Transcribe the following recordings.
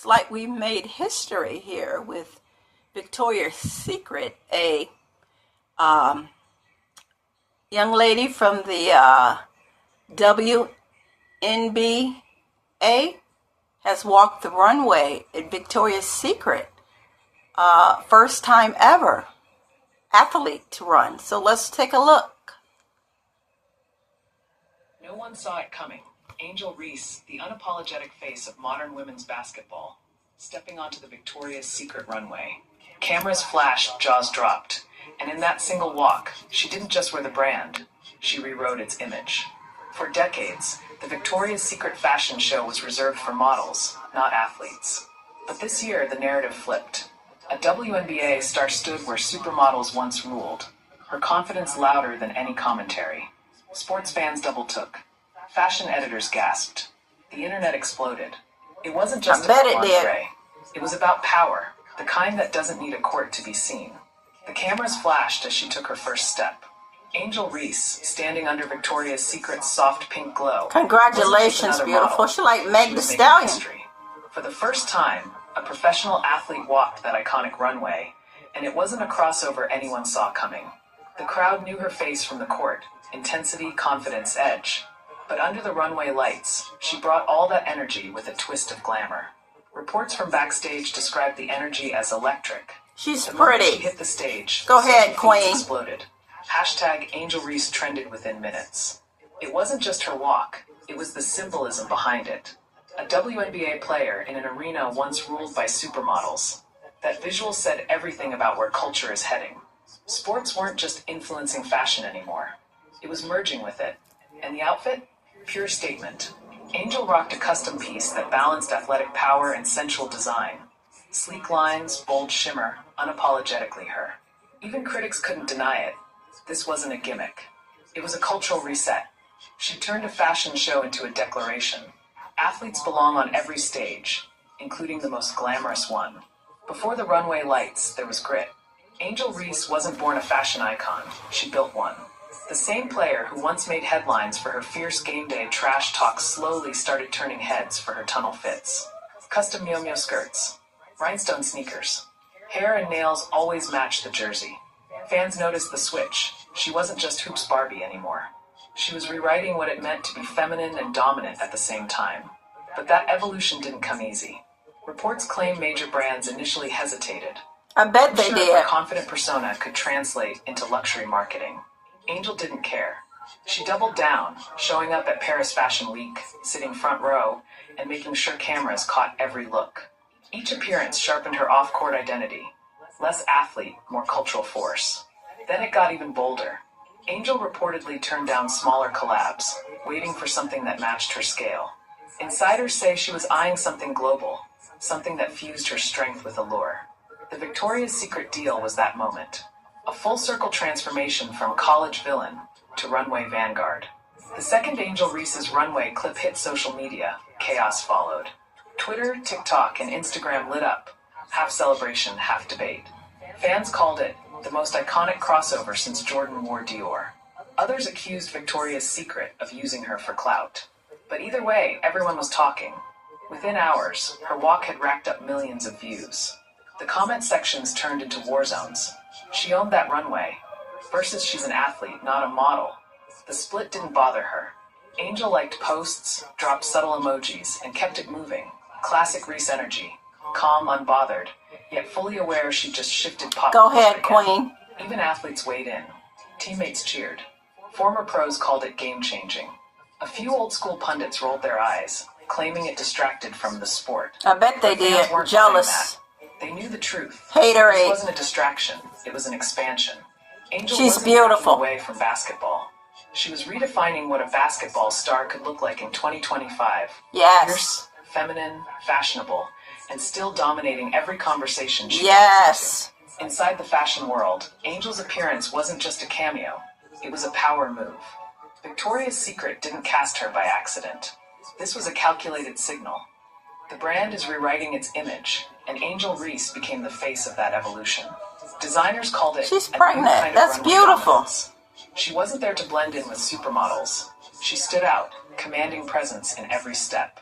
looks like we made history here with Victoria's Secret, a young lady from the WNBA has walked the runway at Victoria's Secret. First time ever athlete to run. So let's take a look. No one saw it coming. Angel Reese, the unapologetic face of modern women's basketball, stepping onto the Victoria's Secret runway. Cameras flashed, jaws dropped, and in that single walk, she didn't just wear the brand, she rewrote its image. For decades, the Victoria's Secret fashion show was reserved for models, not athletes. But this year, the narrative flipped. A WNBA star stood where supermodels once ruled, her confidence louder than any commentary. Sports fans double-took. Fashion editors gasped. The internet exploded. It wasn't just about lingerie. It was about power, the kind that doesn't need a court to be seen. The cameras flashed as she took her first step. Angel Reese, standing under Victoria's Secret's soft pink glow. Congratulations, beautiful. She like Meg the Stallion. For the first time, a professional athlete walked that iconic runway, and it wasn't a crossover anyone saw coming. The crowd knew her face from the court. Intensity, confidence, edge. But under the runway lights, she brought all that energy with a twist of glamour. Reports from backstage described the energy as electric. She's the pretty. She hit the stage. Go ahead, Queen. Exploded. Hashtag Angel Reese trended within minutes. It wasn't just her walk, it was the symbolism behind it. A WNBA player in an arena once ruled by supermodels. That visual said everything about where culture is heading. Sports weren't just influencing fashion anymore. It was merging with it. And the outfit? Pure statement. Angel rocked a custom piece that balanced athletic power and sensual design. Sleek lines, bold shimmer, unapologetically her. Even critics couldn't deny it. This wasn't a gimmick. It was a cultural reset. She turned a fashion show into a declaration. Athletes belong on every stage, including the most glamorous one. Before the runway lights, there was grit. Angel Reese wasn't born a fashion icon. She built one. The same player who once made headlines for her fierce game day trash talk slowly started turning heads for her tunnel fits. Custom yo-yo skirts, rhinestone sneakers. Hair and nails always matched the jersey. Fans noticed the switch. She wasn't just Hoops Barbie anymore. She was rewriting what it meant to be feminine and dominant at the same time. But that evolution didn't come easy. Reports claim major brands initially hesitated. I bet they did. Her confident persona could translate into luxury marketing. Angel didn't care. She doubled down, showing up at Paris Fashion Week, sitting front row, and making sure cameras caught every look. Each appearance sharpened her off-court identity. Less athlete, more cultural force. Then it got even bolder. Angel reportedly turned down smaller collabs, waiting for something that matched her scale. Insiders say she was eyeing something global, something that fused her strength with allure. The Victoria's Secret deal was that moment. A full-circle transformation from college villain to runway vanguard. The second Angel Reese's runway clip hit social media, chaos followed. Twitter, TikTok, and Instagram lit up. Half celebration, half debate. Fans called it the most iconic crossover since Jordan wore Dior. Others accused Victoria's Secret of using her for clout. But either way, everyone was talking. Within hours, her walk had racked up millions of views. The comment sections turned into war zones. She owned that runway. Versus she's an athlete, not a model. The split didn't bother her. Angel liked posts, dropped subtle emojis, and kept it moving. Classic Reese energy. Calm, unbothered, yet fully aware she just shifted pop culture. Go ahead, again. Queen. Even athletes weighed in. Teammates cheered. Former pros called it game-changing. A few old-school pundits rolled their eyes, claiming it distracted from the sport. I bet they did. Jealous. They knew the truth. Haterade. This wasn't a distraction. It was an expansion. Angel She's wasn't beautiful. breaking away from basketball. She was redefining what a basketball star could look like in 2025. Yes. Fierce, feminine, fashionable, and still dominating every conversation she Yes. into. Inside the fashion world, Angel's appearance wasn't just a cameo. It was a power move. Victoria's Secret didn't cast her by accident. This was a calculated signal. The brand is rewriting its image, and Angel Reese became the face of that evolution. Designers called it She's a new pregnant. kind of That's runway beautiful. dominance. She wasn't there to blend in with supermodels. She stood out, commanding presence in every step.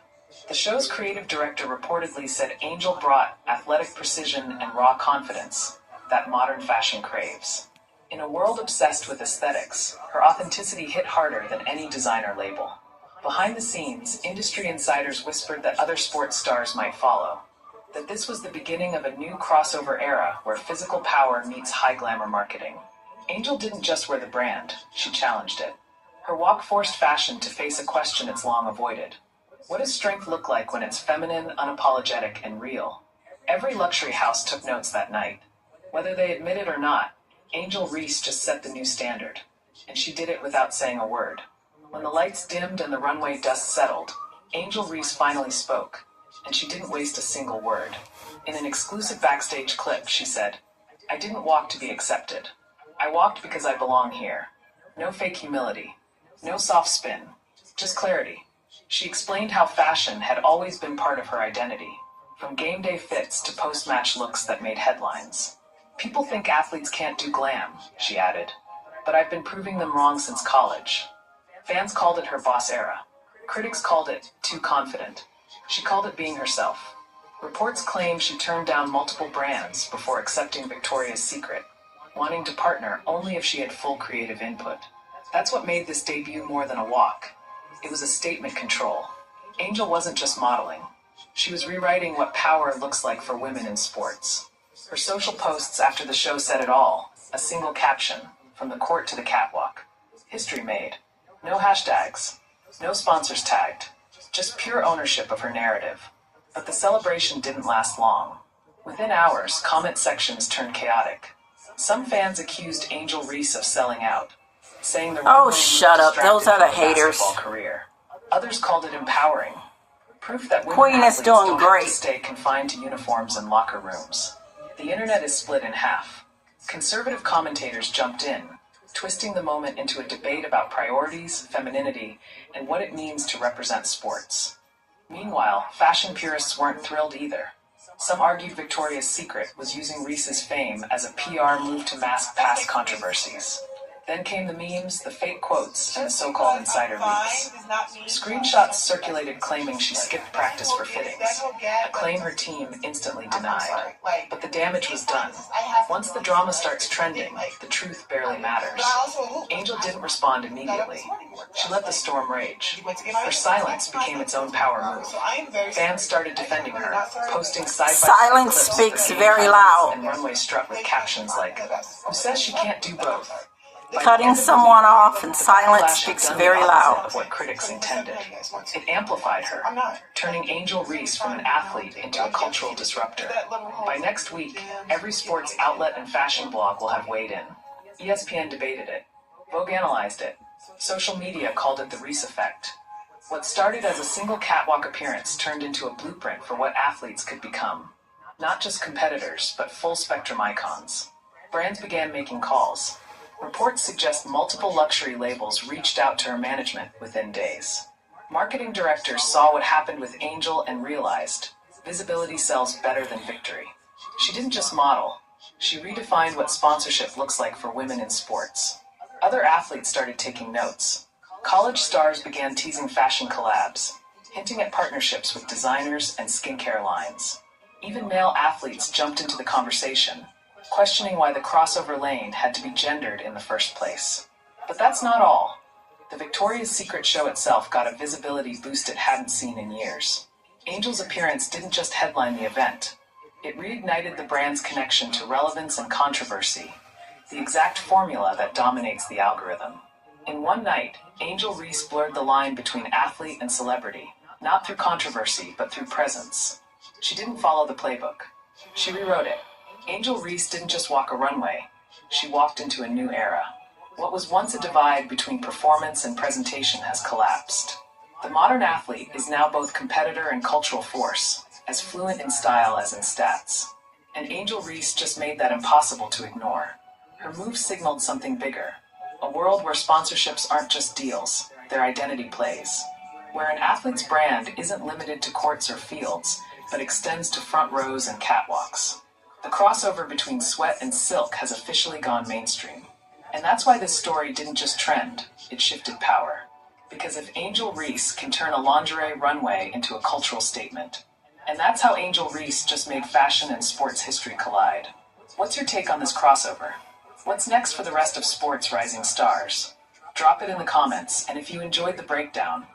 The show's creative director reportedly said Angel brought athletic precision and raw confidence that modern fashion craves. In a world obsessed with aesthetics, her authenticity hit harder than any designer label. Behind the scenes, industry insiders whispered that other sports stars might follow, that this was the beginning of a new crossover era where physical power meets high glamour marketing. Angel didn't just wear the brand, she challenged it. Her walk forced fashion to face a question it's long avoided. What does strength look like when it's feminine, unapologetic, and real? Every luxury house took notes that night. Whether they admit it or not, Angel Reese just set the new standard. And she did it without saying a word. When the lights dimmed and the runway dust settled, Angel Reese finally spoke, and she didn't waste a single word. In an exclusive backstage clip, she said, "I didn't walk to be accepted. I walked because I belong here. No fake humility. No soft spin. Just clarity." She explained how fashion had always been part of her identity, from game day fits to post-match looks that made headlines. "People think athletes can't do glam," she added, "but I've been proving them wrong since college." Fans called it her boss era. Critics called it too confident. She called it being herself. Reports claim she turned down multiple brands before accepting Victoria's Secret, wanting to partner only if she had full creative input. That's what made this debut more than a walk. It was a statement control. Angel wasn't just modeling. She was rewriting what power looks like for women in sports. Her social posts after the show said it all. A single caption, "From the court to the catwalk." History made. No hashtags. No sponsors tagged. Just pure ownership of her narrative. But the celebration didn't last long. Within hours, comment sections turned chaotic. Some fans accused Angel Reese of selling out, saying the Oh, runway shut up. Those are the haters. basketball career. Others called it empowering. Proof that women Queen is athletes doing don't have great. to stay confined to uniforms and locker rooms. The internet is split in half. Conservative commentators jumped in, twisting the moment into a debate about priorities, femininity, and what it means to represent sports. Meanwhile, fashion purists weren't thrilled either. Some argued Victoria's Secret was using Reese's fame as a PR move to mask past controversies. Then came the memes, the fake quotes, and the so-called insider leaks. Screenshots circulated claiming she skipped practice for fittings, a claim her team instantly denied. But the damage was done. Once the drama starts trending, the truth barely matters. Angel didn't respond immediately. She let the storm rage. Her silence became its own power move. Fans started defending her, posting side-by-side Silence clips of speaks the game very highlights loud. and runway strut with captions like, "Who says she can't do both?" Cutting someone off and silence Backlash speaks had done very the opposite loud. of what critics intended. It amplified her, turning Angel Reese from an athlete into a cultural disruptor. By next week, every sports outlet and fashion blog will have weighed in. ESPN debated it. Vogue analyzed it. Social media called it the Reese effect. What started as a single catwalk appearance turned into a blueprint for what athletes could become. Not just competitors, but full-spectrum icons. Brands began making calls. Reports suggest multiple luxury labels reached out to her management within days. Marketing directors saw what happened with Angel and realized visibility sells better than victory. She didn't just model. She redefined what sponsorship looks like for women in sports. Other athletes started taking notes. College stars began teasing fashion collabs, hinting at partnerships with designers and skincare lines. Even male athletes jumped into the conversation, questioning why the crossover lane had to be gendered in the first place. But that's not all. The Victoria's Secret show itself got a visibility boost it hadn't seen in years. Angel's appearance didn't just headline the event. It reignited the brand's connection to relevance and controversy, the exact formula that dominates the algorithm. In one night, Angel Reese blurred the line between athlete and celebrity, not through controversy, but through presence. She didn't follow the playbook. She rewrote it. Angel Reese didn't just walk a runway. She walked into a new era. What was once a divide between performance and presentation has collapsed. The modern athlete is now both competitor and cultural force, as fluent in style as in stats. And Angel Reese just made that impossible to ignore. Her move signaled something bigger. A world where sponsorships aren't just deals, their identity plays. Where an athlete's brand isn't limited to courts or fields, but extends to front rows and catwalks. The crossover between sweat and silk has officially gone mainstream. And that's why this story didn't just trend, it shifted power. Because if Angel Reese can turn a lingerie runway into a cultural statement, and that's how Angel Reese just made fashion and sports history collide. What's your take on this crossover? What's next for the rest of sports rising stars? Drop it in the comments, and if you enjoyed the breakdown,